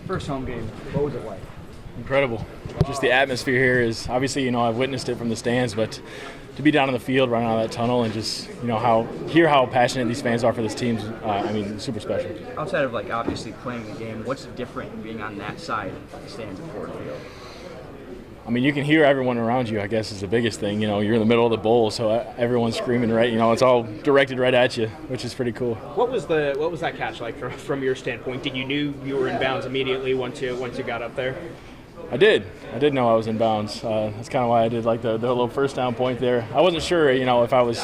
First home game, what was it like? Incredible. Just the atmosphere here is obviously, I've witnessed it from the stands, but to be down in the field, running out of that tunnel, and just, hear how passionate these fans are for this team, super special. Outside of obviously playing the game, what's different being on that side of the stands at Ford Field? You can hear everyone around you, I guess, is the biggest thing. You're in the middle of the bowl, so everyone's screaming, right? It's all directed right at you, which is pretty cool. What was that catch like from your standpoint? Did you knew you were in bounds immediately once you got up there? I did know I was in bounds. That's kind of why I did the little first down point there. I wasn't sure, if I was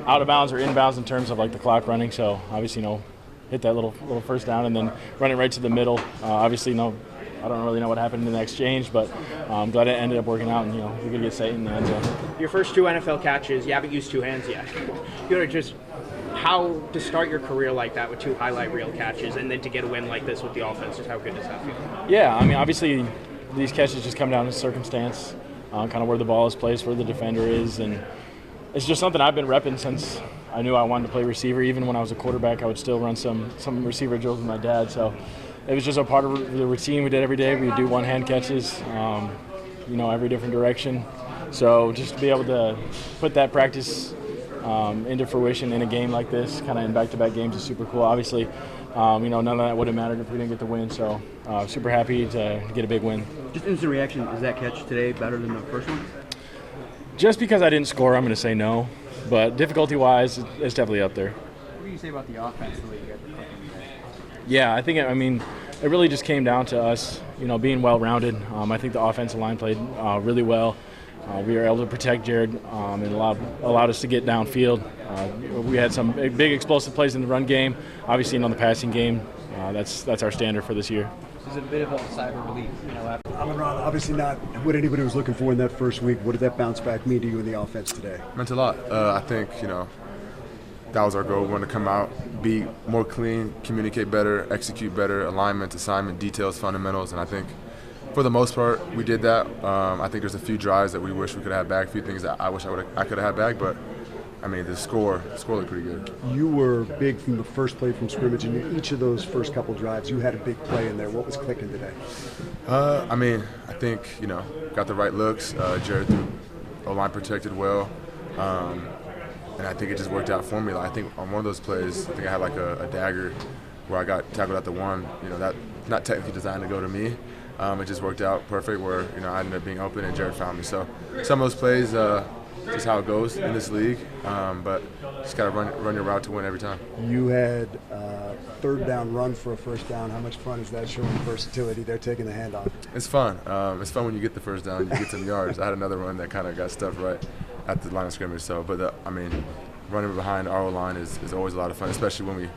out of bounds or in bounds in terms of the clock running. So obviously, hit that little first down and then run it right to the middle. Obviously, I don't really know what happened in the exchange, but I'm glad it ended up working out, and we could get St in the end zone. Your first 2 NFL catches, you haven't used 2 hands yet. How to start your career like that with 2 highlight reel catches, and then to get a win like this with the offense, just how good does that feel? Yeah, obviously these catches just come down to circumstance, kind of where the ball is placed, where the defender is, and it's just something I've been repping since I knew I wanted to play receiver. Even when I was a quarterback, I would still run some receiver drills with my dad, so it was just a part of the routine we did every day. We would do one-hand catches, every different direction. So just to be able to put that practice into fruition in a game like this, kind of in back-to-back games, is super cool. Obviously, none of that would have mattered if we didn't get the win. So super happy to get a big win. Just instant reaction, is that catch today better than the first one? Just because I didn't score, I'm going to say no. But difficulty-wise, it's definitely up there. What do you say about the offense, the way you guys are playing today? Yeah, I think, it really just came down to us, being well-rounded. I think the offensive line played really well. We were able to protect Jared and allowed us to get downfield. We had some big explosive plays in the run game. Obviously, the passing game, that's our standard for this year. Is it a bit of a cyber relief? Amon-Ra, obviously not what anybody was looking for in that first week. What did that bounce back mean to you in the offense today? Meant a lot. I think, that was our goal. We wanted to come out, be more clean, communicate better, execute better, alignment, assignment, details, fundamentals, and I think for the most part we did that. I think there's a few drives that we wish we could have back, a few things that I wish I could have had back, but the score looked pretty good. You were big from the first play from scrimmage, and in each of those first couple drives you had a big play in there. What was clicking today? I think, got the right looks. Jared threw O-line protected well. And I think it just worked out for me. I think on one of those plays, I think I had a dagger where I got tackled at the one. That not technically designed to go to me. It just worked out perfect where I ended up being open and Jared found me. So some of those plays, just how it goes in this league. But just gotta run your route to win every time. You had third down run for a first down. How much fun is that showing versatility? They're taking the handoff. It's fun. It's fun when you get the first down, you get some yards. I had another one that kind of got stuffed right at the line of scrimmage. So, but running behind our line is always a lot of fun, especially when we,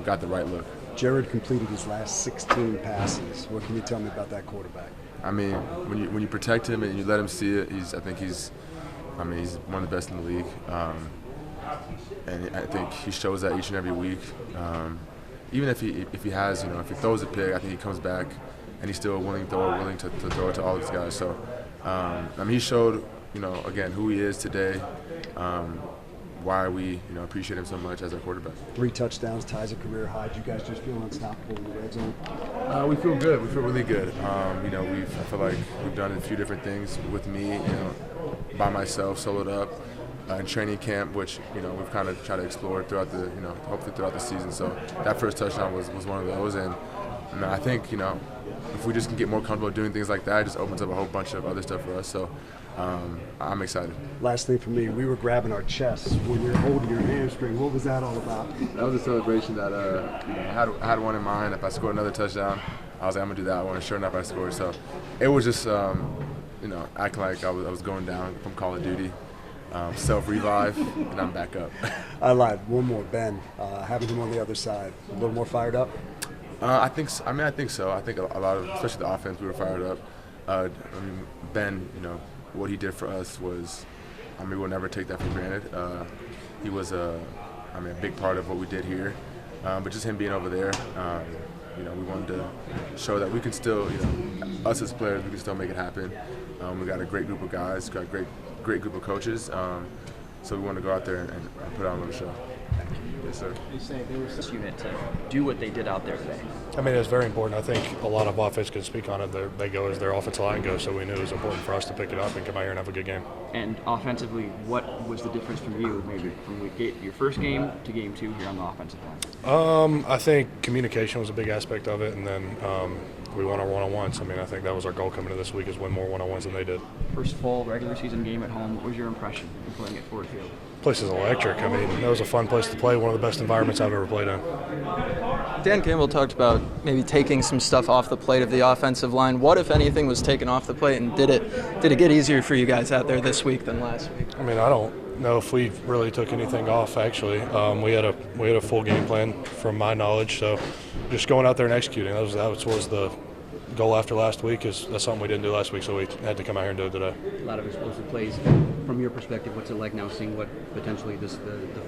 got the right look. Jared completed his last 16 passes. What can you tell me about that quarterback? When you protect him and you let him see it, he's one of the best in the league. And I think he shows that each and every week. Even if he has, if he throws a pick, I think he comes back and he's still a willing thrower, willing to throw it to all these guys. So, he showed, again, who he is today, why we, appreciate him so much as our quarterback. 3 touchdowns, ties a career high. Do you guys just feel unstoppable in the red zone? We feel good. We feel really good. I feel like we've done a few different things with me, by myself, soloed up, in training camp, which, we've kind of tried to explore throughout the, hopefully throughout the season. So that first touchdown was one of those. And I think, if we just can get more comfortable doing things like that, it just opens up a whole bunch of other stuff for us. So I'm excited. Last thing for me, we were grabbing our chests when you're holding your hamstring. What was that all about? That was a celebration that I had one in mind. If I scored another touchdown, I was like, I'm gonna do that one. And sure enough, I scored. So it was just acting like I was going down from Call of Duty. Self-revive, and I'm back up. I lied. One more, Ben. Having him on the other side, a little more fired up? I think so. I think so. I think a lot of, especially the offense, we were fired up. Ben, what he did for us was, we'll never take that for granted. He was a big part of what we did here. But just him being over there, we wanted to show that we can still, us as players, we can still make it happen. We got a great group of guys, got a great group of coaches. So we want to go out there and put on another show. Yes, sir. They say there was this unit to do what they did out there today. I mean, it's very important. I think a lot of offense can speak on it. They go as their offensive line goes, so we knew it was important for us to pick it up and come out here and have a good game. And offensively, what was the difference from you, maybe from your first game to game 2 here on the offensive line? I think communication was a big aspect of it, and then we won our one-on-ones. I mean, I think that was our goal coming into this week, is win more one-on-ones than they did. First full regular season game at home. What was your impression of playing at Ford Field? Place is electric. I mean, that was a fun place to play, one of the best environments I've ever played in. Dan Campbell talked about maybe taking some stuff off the plate of the offensive line. What, if anything, was taken off the plate, and did it get easier for you guys out there this week than last week? I mean, I don't know if we really took anything off, actually. We had a full game plan from my knowledge, so just going out there and executing. That was the goal after last week. That's something we didn't do last week, so we had to come out here and do it today. A lot of explosive plays. From your perspective, what's it like now seeing what potentially the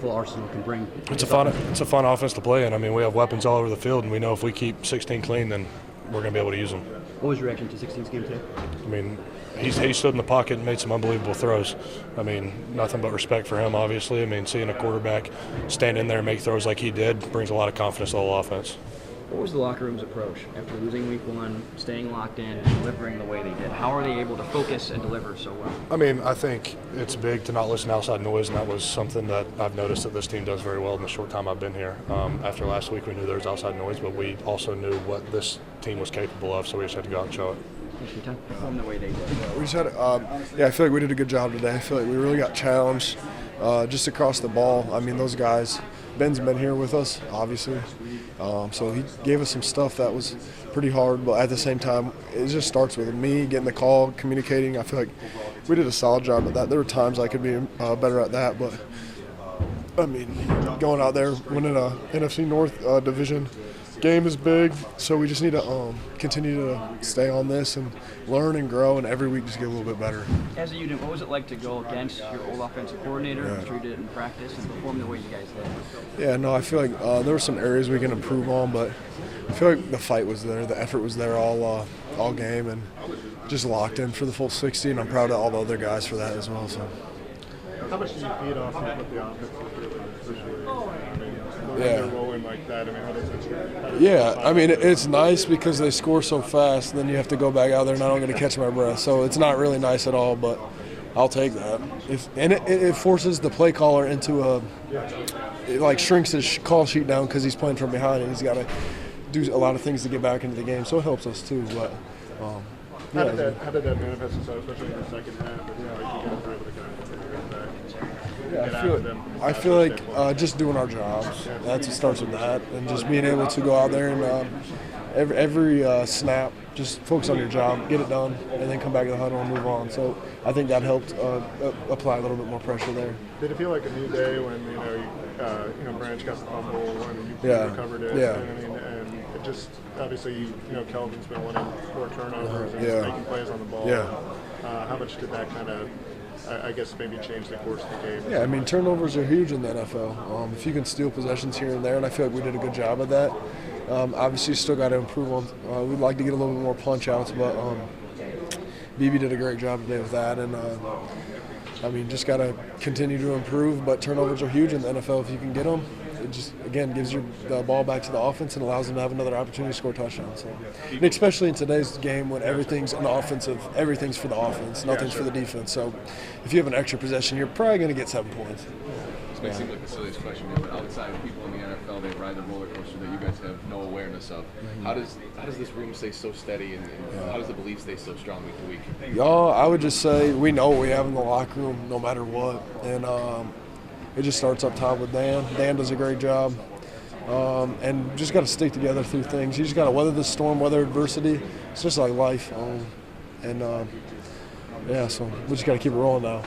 full arsenal can bring? It's a fun offense to play in. I mean, we have weapons all over the field, and we know if we keep 16 clean, then we're going to be able to use them. What was your reaction to 16's game today? I mean, he stood in the pocket and made some unbelievable throws. I mean, nothing but respect for him, obviously. I mean, seeing a quarterback stand in there and make throws like he did brings a lot of confidence to the whole offense. What was the locker room's approach after losing week 1, staying locked in, and delivering the way they did? How are they able to focus and deliver so well? I mean, I think it's big to not listen to outside noise, and that was something that I've noticed that this team does very well in the short time I've been here. After last week, we knew there was outside noise, but we also knew what this team was capable of, so we just had to go out and show it. Perform the way they did. We just had, I feel like we did a good job today. I feel like we really got challenged just across the ball. I mean, those guys, Ben's been here with us, obviously. So he gave us some stuff that was pretty hard, but at the same time, it just starts with me getting the call, communicating. I feel like we did a solid job at that. There were times I could be better at that, but I mean, going out there, winning a NFC North division game is big, so we just need to continue to stay on this and learn and grow, and every week just get a little bit better. As a unit, what was it like to go against your old offensive coordinator, who treated it in practice, and perform the way you guys did? Yeah, no, I feel like there were some areas we can improve on, but I feel like the fight was there, the effort was there all game, and just locked in for the full 60, and I'm proud of all the other guys for that as well. So. How much did you feed off of what the offense was doing? I mean, yeah. They're rolling like that. I mean, how does it? Yeah, I mean, it's nice because they score so fast, and then you have to go back out there, and I don't get to catch my breath. So it's not really nice at all, but I'll take that. It forces the play caller into it like shrinks his call sheet down because he's playing from behind, and he's got to do a lot of things to get back into the game. So it helps us too. But how did that manifest itself, especially in the second half? You know, you guys were able to kind of get back. Yeah, I feel like just doing our jobs. It starts with that, and just being able to go out there and every snap, just focus on your job, get it done, and then come back to the huddle and move on. So I think that helped apply a little bit more pressure there. Did it feel like a new day when Branch got the fumble and you recovered it? Yeah. And it just obviously Kelvin's been winning more turnovers and making plays on the ball. Yeah. How much did that kind of, I guess, maybe change the course of the game? Yeah, I mean, turnovers are huge in the NFL. If you can steal possessions here and there, and I feel like we did a good job of that. Obviously, still got to improve on. We'd like to get a little bit more punch outs, but BB did a great job today with that. And I mean, just got to continue to improve. But turnovers are huge in the NFL if you can get them. It just, again, gives the ball back to the offense and allows them to have another opportunity to score touchdowns. So, and especially in today's game when everything's an offensive, everything's for the offense, nothing's for the defense. So if you have an extra possession, you're probably going to get 7 points. This may seem like the silliest question, but outside of people in the NFL, they ride the roller coaster that you guys have no awareness of. How does this room stay so steady, and how does the belief stay so strong week to week? Y'all, I would just say we know what we have in the locker room no matter what. And it just starts up top with Dan. Dan does a great job. And just got to stick together through things. You just got to weather the storm, weather adversity. It's just like life. So we just got to keep it rolling now.